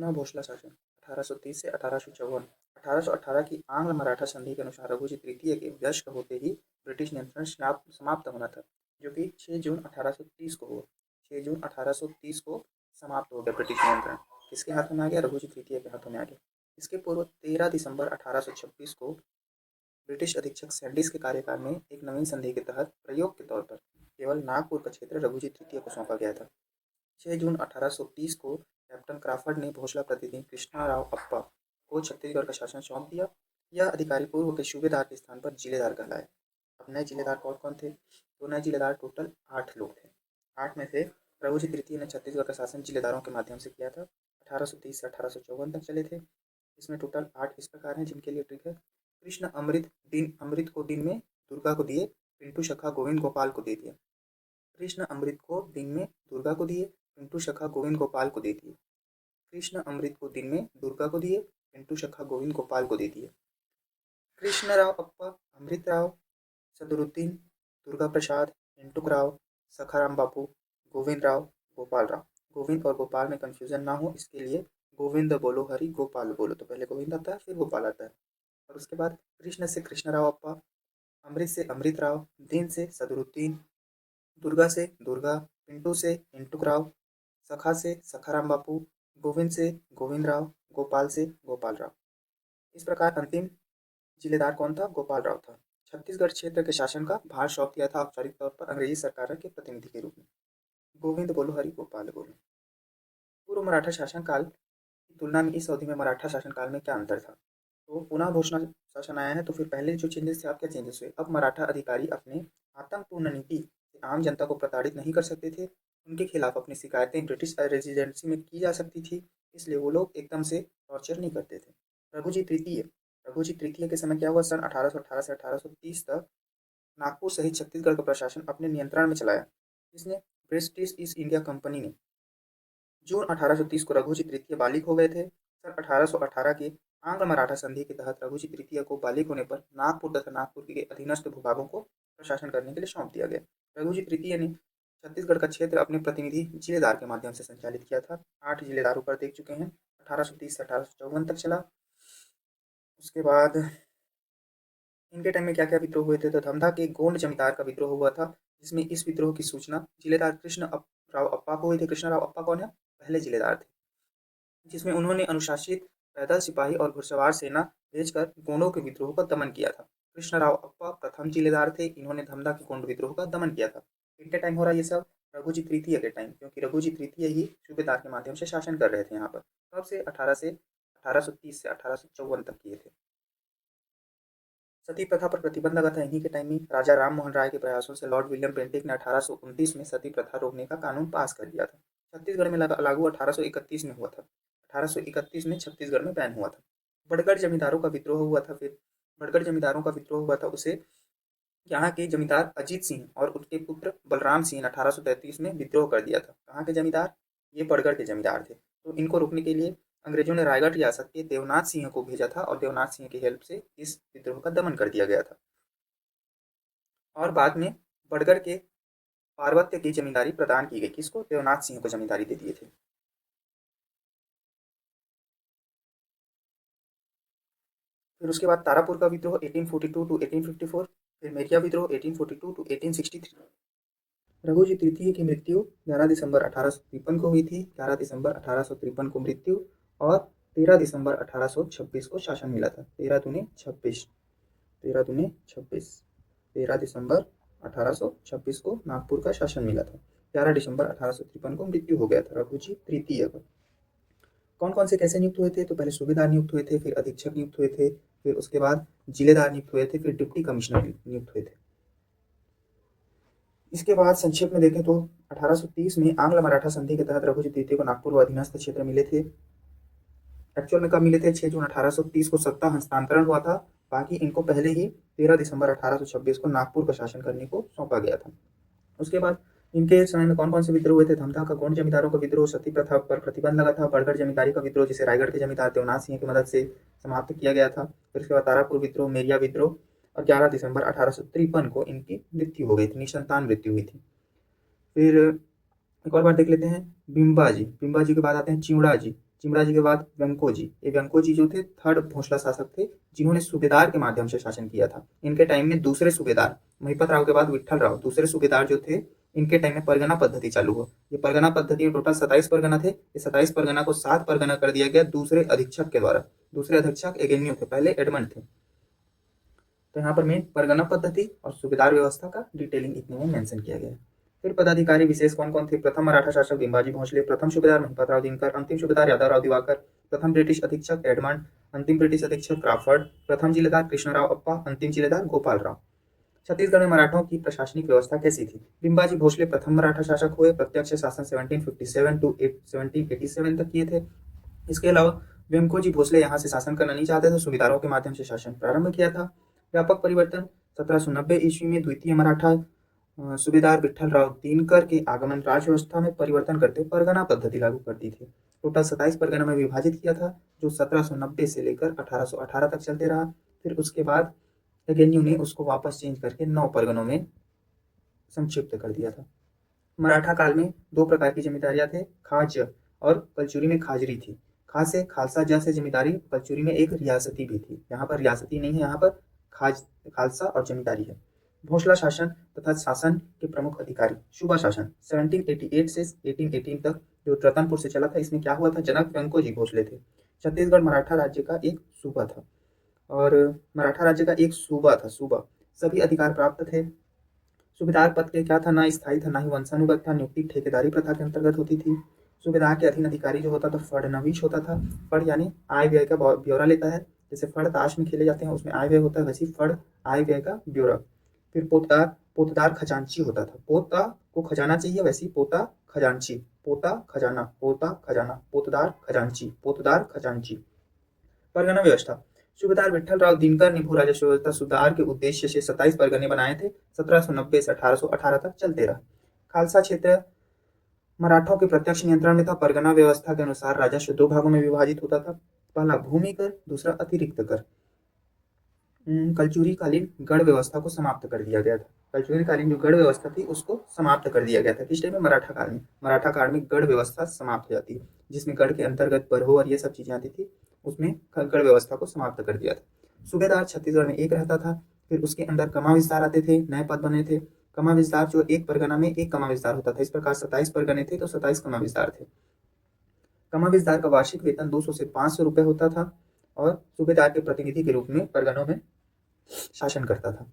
पुनः भोसला शासन 1830 से 1854। 1818 की आंग्ल मराठा संधि के अनुसार रघुजी तृतीय के वयस्क होते ही ब्रिटिश नियंत्रण समाप्त होना था, जो कि 6 जून 1830 को हुआ। 6 जून 1830 को समाप्त हो गया ब्रिटिश नियंत्रण। किसके हाथों में आ गया? रघुजी तृतीय के हाथों में आ गया। इसके पूर्व 13 दिसंबर 1826 को ब्रिटिश अधीक्षक सैंडिस के कार्यकाल में एक नवीन संधि के तहत प्रयोग के तौर पर केवल नागपुर का क्षेत्र रघुजी तृतीय को सौंपा गया था। 6 जून 1830 को कैप्टन क्राफर्ड ने भोसला प्रतिनिधि कृष्णाराव अप्पा को छत्तीसगढ़ का शासन सौंप दिया। यह अधिकारी पूर्व के सूबेदार के स्थान पर जिलेदार कहलाए। अब नए जिलेदार कौन कौन थे? तो नए जिलेदार टोटल 8 लोग थे। 8 में से रघुजी तृतीय ने छत्तीसगढ़ का शासन जिलेदारों के माध्यम से किया था। 1830 से 1854 तक चले थे। इसमें टोटल 8 इस प्रकार हैं, जिनके लिए ट्रिक है। कृष्ण अमृत को दिन में दुर्गा को दिए, पिंटू शखा गोविंद गोपाल को दे दिया। कृष्ण अमृत को दिन में दुर्गा को दिए, पिंटू शखा गोविंद गोपाल को दे दिए। कृष्ण अमृत को दिन में दुर्गा को दिए, पिंटू शखा गोविंद गोपाल को दे दिए। कृष्णराव अप्पा, अमृत राव, सदरुद्दीन, दुर्गा प्रसाद, पिंटू राव, सखाराम बापू, गोविंद राव, गोपाल राव। गोविंद और गोपाल में कंफ्यूजन ना हो, इसके लिए गोविंद बोलो हरि, गोपाल बोलो, तो पहले गोविंद आता है फिर गोपाल आता है। और उसके बाद कृष्ण से कृष्णराव अप्पा, अमृत से अमृत राव, दीन से सदरुद्दीन, दुर्गा से दुर्गा, पिंटू से पिंटू राव, सखा से सखाराम बापू, गोविंद से गोविंद राव, गोपाल से गोपाल राव। इस प्रकार अंतिम जिलेदार कौन था? गोपाल राव था। छत्तीसगढ़ क्षेत्र के शासन का भार सौंप दिया था औपचारिक तौर पर अंग्रेजी सरकार के प्रतिनिधि के रूप में। गोविंद बोलो हरि, गोपाल बोलो। पूर्व मराठा शासनकाल की तुलना में इस अवधि में मराठा शासनकाल में क्या अंतर था? तो पुनः घोषणा शासन आया है, तो फिर पहले जो चेंजेस थे, अब क्या चेंजेस हुए? अब मराठा अधिकारी अपने आतंकपूर्ण नीति से आम जनता को प्रताड़ित नहीं कर सकते थे। उनके खिलाफ अपनी शिकायतें ब्रिटिश रेजिडेंसी में की जा सकती थी, इसलिए वो लोग एकदम से टॉर्चर नहीं करते थे। रघुजी तृतीय के समय क्या हुआ? सन 1818 से 1830 तक नागपुर सहित छत्तीसगढ़ का प्रशासन अपने नियंत्रण में चलाया। जिसने ब्रिटिश ईस्ट इंडिया कंपनी ने जून 1830 को रघुजी तृतीय बालिग हो गए थे। सन 1818 के आंग्ल मराठा संधि के तहत रघुजी तृतीय को बालिग होने पर नागपुर तथा नागपुर के अधीनस्थ भूभागों को प्रशासन करने के लिए सौंप दिया गया। रघुजी तृतीय ने छत्तीसगढ़ का क्षेत्र अपने प्रतिनिधि जिलेदार के माध्यम से संचालित किया था। 8 जिलेदारों पर देख चुके हैं। 1830 से 1854 तक चला। उसके बाद इनके टाइम में क्या क्या विद्रोह हुए थे? तो धमधा के गोंड जमींदार का विद्रोह हुआ था, जिसमें इस विद्रोह की सूचना जिलेदार राव अप्पा को हुई थी। कृष्ण राव अप्पा कौन है? पहले जिलेदार थे, जिसमें उन्होंने अनुशासित पैदल सिपाही और घुड़सवार सेना भेजकर गोंडों के विद्रोह का दमन किया था। कृष्णराव अप्पा प्रथम जिलेदार थे, इन्होंने धमधा के गोंड विद्रोह का दमन किया था। किनके टाइम हो रहा है ये सब? रघुजी तृतीय के टाइम, क्योंकि रघुजी तृतीय ही सूबेदार के माध्यम से शासन कर रहे थे यहाँ पर। कब से? 1830 से 1854 तक किए थे। सती प्रथा पर प्रतिबंध लगा था इन्हीं के टाइम में। राजा राम मोहन राय के प्रयासों से लॉर्ड विलियम बेंटिक ने 1829 में सती प्रथा रोकने का कानून पास कर दिया था। छत्तीसगढ़ में लागू 1831 में हुआ था। 1831 में छत्तीसगढ़ में बैन हुआ था। बड़गढ़ जमींदारों का विद्रोह हुआ था। फिर बड़गढ़ जमींदारों का विद्रोह हुआ था, उसे यहाँ के जमींदार अजीत सिंह और उनके पुत्र बलराम सिंह ने 1833 में विद्रोह कर दिया था। कहाँ के जमींदार? ये बड़गढ़ के जमींदार थे। तो इनको रोकने के लिए अंग्रेजों ने रायगढ़ रियासत के देवनाथ सिंह को भेजा था, और देवनाथ सिंह की हेल्प से इस विद्रोह का दमन कर दिया गया था। और बाद में बड़गढ़ के पार्वत्य की जमींदारी प्रदान की गई। किसको? देवनाथ सिंह को जमींदारी दे दिए थे। फिर उसके बाद तारापुर का विद्रोह 1842 टू 1854। फिर मेरिया विद्रोह 1842 टू 1863। रघुजी तृतीय की मृत्यु 11 दिसंबर 1853 को हुई थी। 11 दिसंबर 1853 को मृत्यु, और 13 दिसंबर 1826 को शासन मिला था। 13 दूने 26, 13 दूने 26, 13 दिसंबर 1826 को नागपुर का शासन मिला था। 11 दिसंबर 1853 को मृत्यु हो गया था रघुजी तृतीय का। कौन कौन से कैसे नियुक्त हुए थे? तो पहले सूबेदार नियुक्त हुए थे, फिर अधीक्षक नियुक्त हुए थे, फिर उसके बाद जिलेदार नियुक्त हुए थे, फिर डिप्टी कमिश्नर नियुक्त हुए थे। इसके बाद संक्षेप में देखें तो 1830 में आंग्ल मराठा संधि के तहत रघुजी तृतीय को नागपुर व अधीनस्थ क्षेत्र मिले थे। एक्चुअल में कब मिले थे? 6 जून 1830 को सत्ता हस्तांतरण हुआ था। बाकी इनको पहले ही 13 दिसंबर 1826 को नागपुर का शासन करने को सौंपा गया था। उसके बाद इनके समय में कौन कौन से विद्रोह हुए थे? धमधा का गोंड जमींदारों का विद्रोह, सती प्रथा पर प्रतिबंध लगा था, बड़गढ़ जमींदारी का विद्रोह जिसे रायगढ़ के जमींदार देवनाथ सिंह की मदद से समाप्त किया गया था। फिर उसके बाद तारापुर विद्रोह, मेरिया विद्रोह, और 11 दिसंबर 1853 को इनकी मृत्यु हो गई थी, निसंतान मृत्यु हुई थी। फिर एक और बार देख लेते हैं बिम्बाजी। बिम्बाजी के बाद आते हैं चिवड़ा जी। चिमराजी के बाद व्यंकोजी। ये व्यंकोजी जो थे थर्ड भोसला शासक थे, जिन्होंने सूबेदार के माध्यम से शासन किया था। इनके टाइम में दूसरे सूबेदार, महिपत राव के बाद विट्ठल राव, दूसरे सूबेदार जो थे, इनके टाइम में परगना पद्धति चालू हो। ये परगना पद्धति में टोटल 27 परगना थे। ये 27 परगना को 7 परगना कर दिया गया दूसरे अधीक्षक के द्वारा। दूसरे अधीक्षक एगेन्यू थे, पहले एडमंड थे। तो यहाँ पर मेन परगना पद्धति और सूबेदार व्यवस्था का डिटेलिंग इतने में मेंशन किया गया है। फिर पदाधिकारी विशेष कौन कौन थे? प्रथम मराठा शासक भिंबाजी भोसले, प्रथम सूबेदार महिपत राव दिनकर, अंतिम सूबेदार यादवराव दिवाकर, प्रथम ब्रिटिश अधीक्षक एडमंड, अंतिम ब्रिटिश अधीक्षक क्राफर्ड, प्रथम जिलेदार कृष्णराव अप्पा, अंतिम जिलेदार गोपाल राव। छत्तीसगढ़ में मराठों की प्रशासनिक व्यवस्था कैसी थी? भिंबाजी भोसले प्रथम मराठा शासक हुए। प्रत्यक्ष शासन 1757 टू 1787 तक किए थे। इसके अलावा व्यंकोजी भोसले यहाँ से शासन करना नहीं चाहते थे, सूबेदारों के माध्यम से शासन प्रारंभ किया था। व्यापक परिवर्तन 1790 ईस्वी में द्वितीय मराठा सूबेदार विट्ठल राव दिनकर के आगमन राज व्यवस्था में परिवर्तन करते परगना पद्धति लागू कर दी थी। टोटल 27 परगना में विभाजित किया था, जो 1790 से लेकर 1818 तक चलते रहा। फिर उसके बाद एगेन्यू ने उसको वापस चेंज करके 9 परगनों में संक्षिप्त कर दिया था। मराठा काल में 2 प्रकार की जिम्मेदारियां थे, खाज और कलचुरी में खाजरी थी। खास से खालसा ज से जिम्मेदारी, कलचुरी में एक रियासती भी थी। यहाँ पर रियासती नहीं है, यहाँ पर खालसा और जमींदारी है। भोसला शासन तथा शासन के प्रमुख अधिकारी। सूबा शासन 1788 से 1818 तक जो रतनपुर से चला था, इसमें क्या हुआ था? जनक व्यंकोजी भोसले थे। छत्तीसगढ़ मराठा राज्य का एक सूबा था, और मराठा राज्य का एक सूबा था। सूबा सभी अधिकार प्राप्त थे। सूबेदार पद के क्या था? ना स्थायी था, ना ही वंशानुगत था। नियुक्ति ठेकेदारी प्रथा के अंतर्गत होती थी। सूबेदार के अधीन अधिकारी जो होता था फड़नवीश होता था। फड़ यानी आय व्यय का ब्यौरा लेता है। जैसे फड़ ताश में खेले जाते हैं, उसमें आय व्यय होता है, वैसे फड़ आय व्यय का ब्यौरा। फिर पोतदार खजांची होता था। पोता को खजाना चाहिए, वैसे पोता खजांची। पोता खजाना, पोता खजाना, पोतदार खजांची, पोतदार खजांची। परगना व्यवस्था। सूबेदार विट्ठल राव दिनकर ने भू राजस्व व्यवस्था सुधार के उद्देश्य से 27 परगने बनाए थे। 1790 से 1818 तक चलते रहा। खालसा क्षेत्र मराठों के प्रत्यक्ष नियंत्रण में था। परगना व्यवस्था के अनुसार राजस्व 2 भागों में विभाजित होता था, पहला भूमि कर, दूसरा अतिरिक्त कर। कलचुरी कालीन गढ़ व्यवस्था को समाप्त कर दिया गया था। कलचुरी कालीन जो गढ़ व्यवस्था थी उसको समाप्त कर दिया गया था। किस टाइम में? मराठा काल में। मराठा काल में गढ़ व्यवस्था समाप्त हो जाती है, जिसमें गढ़ के अंतर्गत बरहो और ये सब चीजें आती थी, उसमें गढ़ व्यवस्था को समाप्त कर दिया था। सूबेदार छत्तीसगढ़ में एक रहता था। फिर उसके अंदर कमा विस्तार आते थे, नए पद बने थे। कमा विस्तार जो एक परगना में एक कमा विस्तार होता था। इस प्रकार 27 परगने थे तो 27 कमा विस्तार थे। कमा विस्तार का वार्षिक वेतन 200 से 500 रुपए होता था, और सूबेदार के प्रतिनिधि के रूप में परगनों में शासन करता था।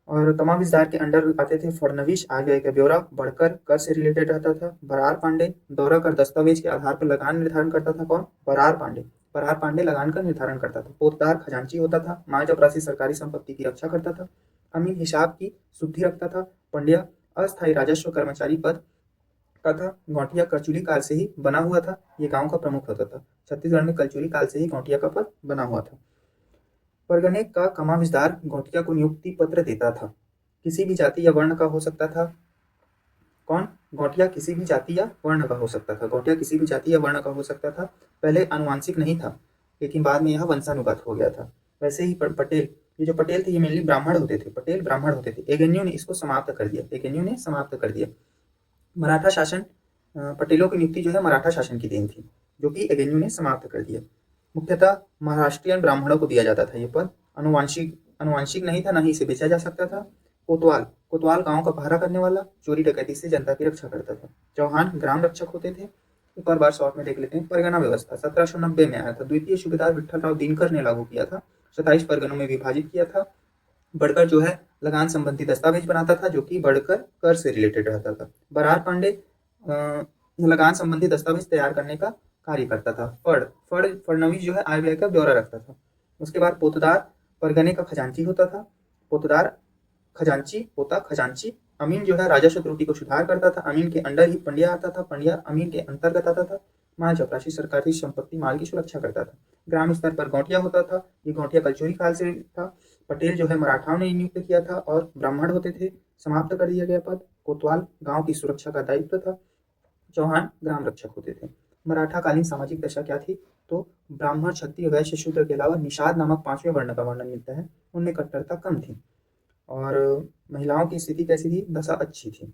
और कमा विस्तार के अंडर आते थे फड़नवीश, आय व्यय का ब्यौरा, बढ़कर कर से रिलेटेड रहता था। बरार पांडे दौरा कर दस्तावेज के आधार पर लगान निर्धारण करता था। कौन? बरार पांडे। बरार पांडे लगान का निर्धारण करता था। पोतदार खजांची होता था, माल चपरासी सरकारी संपत्ति की रक्षा करता था। अमीन हिसाब की शुद्धि रखता था। पंड्या अस्थायी राजस्व कर्मचारी पद का था। गौटिया कलचुरी काल से ही बना हुआ था, ये गांव का प्रमुख होता था। छत्तीसगढ़ में कलचुरी काल से ही गौटिया का पद बना हुआ था। परगने का कमा विस्तार गौटिया को नियुक्ति पत्र देता था। किसी भी जाति या वर्ण का हो सकता था। कौन? गौटिया किसी भी जाति या वर्ण का हो सकता था। गौटिया किसी भी जाति या वर्ण का हो सकता था। पहले आनुवांशिक नहीं था, लेकिन बाद में यह वंशानुगत हो गया था। वैसे ही पटेल, ये जो पटेल थे ये मेनली ब्राह्मण होते थे। पटेल ब्राह्मण होते थे। एगेन्यू ने इसको समाप्त कर दिया। एगेन्यू ने समाप्त कर दिया। मराठा शासन, पटेलों की नियुक्ति जो है मराठा शासन की देन थी, जो कि एगेन्यू ने समाप्त कर दिया। मुख्यतः महाराष्ट्रियन ब्राह्मणों को दिया जाता था ये पद। अनुवांशिक नहीं था, ना ही इसे बेचा जा सकता था। कोतवाल, कोतवाल गांव का पहरा करने वाला, चोरी डकैती से जनता की रक्षा करता था। चौहान ग्राम रक्षक होते थे। एक और बार शॉर्ट में देख लेते हैं। परगना व्यवस्था 1790 में आया था। द्वितीय सूबेदार विट्ठल राव दिनकर ने लागू किया था। 27 परगनों में विभाजित किया था। बढ़कर जो है लगान संबंधी दस्तावेज बनाता था, जो कि बढ़कर कर से रिलेटेड रहता था। बरार पांडे लगान संबंधी दस्तावेज तैयार करने का कार्य करता था। फड़नवीस जो है आय व्यय का ब्यौरा रखता था। उसके बाद पोतदार परगने का खजांची होता था। पोतदार खजांची, पोता खजांची। अमीन जो है राजस्व त्रुटि को सुधार करता था। अमीन के अंडर ही पंड्या आता था। पंड्या अमीन के अंतर्गत आता था। माल चपरासी सरकारी संपत्ति माल की सुरक्षा करता था। ग्राम स्तर पर गौटिया होता था। ये गौटिया कलचुरी काल से था। पटेल जो है मराठाओं ने नियुक्त किया था, और ब्राह्मण होते थे। समाप्त कर दिया गया पद। कोतवाल गांव की सुरक्षा का दायित्व था। चौहान ग्राम रक्षक होते थे। मराठा कालीन सामाजिक दशा क्या थी? तो ब्राह्मण, क्षत्रिय, वैश्य, शूद्र के अलावा निषाद नामक 5वें वर्ण का वर्णन मिलता है। उनमें कट्टरता कम थी। और महिलाओं की स्थिति कैसी थी? दशा अच्छी थी।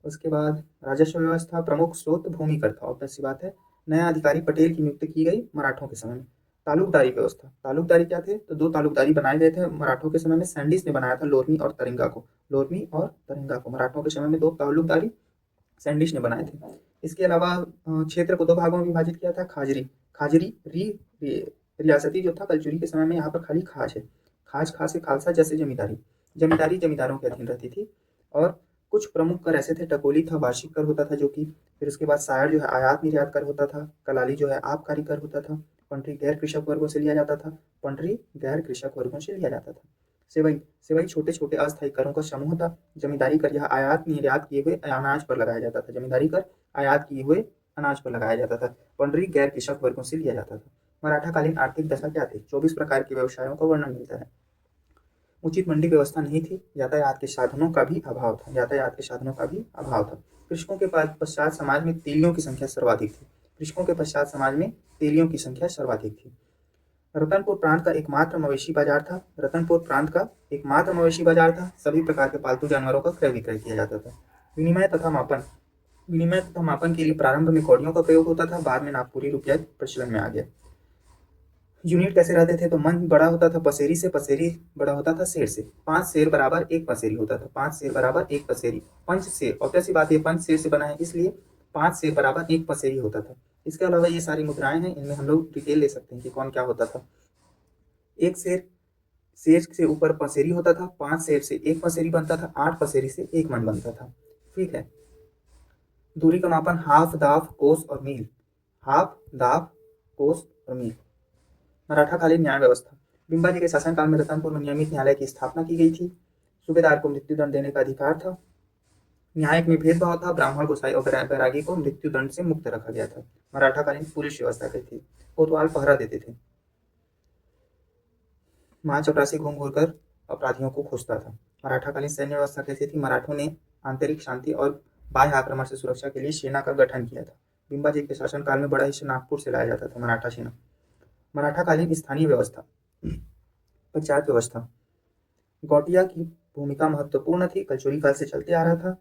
उसके बाद राजस्व व्यवस्था, प्रमुख स्रोत भूमि कर था। ऑब्वियस सी बात है, नया अधिकारी पटेल की नियुक्ति की गई मराठों के समय में। तालुकदारी व्यवस्था, तालुकदारी क्या थे, तो 2 तालुकदारी बनाए गए थे मराठों के समय में। सैंडिस ने बनाया था लोरमी और तरिंगा को। लोरमी और तरिंगा को मराठों के समय में 2 तालुकदारी सैंडिस ने बनाए थे। इसके अलावा क्षेत्र को 2 भागों में विभाजित किया था। खाजरी, खाजरी रियासती जो था कलचुरी के समय में यहाँ पर खाली खाज है। खास से खालसा जैसे जमींदारी, जमींदारी जमींदारों के अधीन रहती थी। और कुछ प्रमुख कर ऐसे थे, टकोली था, वार्षिक कर होता था जो कि, फिर उसके बाद सायर जो है आयात निर्यात कर होता था, कलाली जो है आबकारी कर होता था, पंटरी गैर कृषक वर्गों से लिया जाता था, पंटरी गैर कृषक वर्गों से लिया जाता था। सेवई, सेवई छोटे छोटे अस्थायी करों का समूह था। जमींदारी कर यह आयात निर्यात किए हुए अनाज पर लगाया जाता था। जमींदारी कर आयात किए हुए अनाज पर लगाया जाता था। पंटरी गैर कृषक वर्गों से लिया जाता था। मराठा कालीन आर्थिक दशा क्या थी, 24 प्रकार के व्यवसायों का वर्णन मिलता है। उचित मंडी व्यवस्था नहीं थी, यातायात के साधनों का भी अभाव था, यातायात के साधनों का भी अभाव था। कृषकों के पश्चात समाज में तेलियों की संख्या सर्वाधिक थी। कृषकों के पश्चात समाज में तेलियों की संख्या सर्वाधिक थी। रतनपुर प्रांत का एकमात्र मवेशी बाजार था। रतनपुर प्रांत का एकमात्र मवेशी बाजार था। सभी प्रकार के पालतू जानवरों का क्रय विक्रय किया जाता था। विनिमय तथा मापन, विनिमय तथा मापन के लिए प्रारंभ में कौड़ियों का प्रयोग होता था, बाद में नागपुरी रुपया प्रचलन में आ गया। यूनिट कैसे रहते थे, तो मन बड़ा होता था पसेरी से, पसेरी बड़ा होता था शेर से। 5 शेर बराबर 1 पसेरी होता था। 5 शेर बराबर 1 पसेरी। पंच शेर, ऑब्वियस सी बात है, पंच शेर से बना है, इसलिए 5 शेर बराबर 1 पसेरी होता था। इसके अलावा ये सारी मुद्राएं हैं, इनमें हम लोग डिटेल ले सकते हैं कि कौन क्या होता था। 1 शेर, शेर से ऊपर पसेरी होता था। 5 शेर से 1 पसेरी बनता था। 8 पसेरी से 1 मन बनता था। ठीक है। दूरी का मापन हाफ, दाफ, कोस और मील। हाफ, दाफ, कोस और मील। मराठा कालीन न्याय व्यवस्था, बिंबाजी के शासनकाल में रतनपुर में नियमित न्यायालय की स्थापना की गई थी। सूबेदार को मृत्युदंड देने का अधिकार था। न्यायिक में भेदभाव था। ब्राह्मण, गोसाई और बैरागी को मृत्युदंड से मुक्त रखा गया था। मराठा कालीन पुलिस व्यवस्था की थी। कोतवाल पहरा देते थे। मां चपरासी घूम घूर कर अपराधियों को खोजता था। मराठा कालीन सैन्य व्यवस्था कैसी थी, मराठों ने आंतरिक शांति और बाह्य आक्रमण से सुरक्षा के लिए सेना का गठन किया था। बिंबाजी के शासनकाल में बड़ा हिस्सा नागपुर से लाया जाता था मराठा सेना। मराठा कालीन स्थानीय व्यवस्था, पंचायत व्यवस्था, गौटिया की भूमिका महत्वपूर्ण थी, कलचुरी काल से चलते आ रहा था।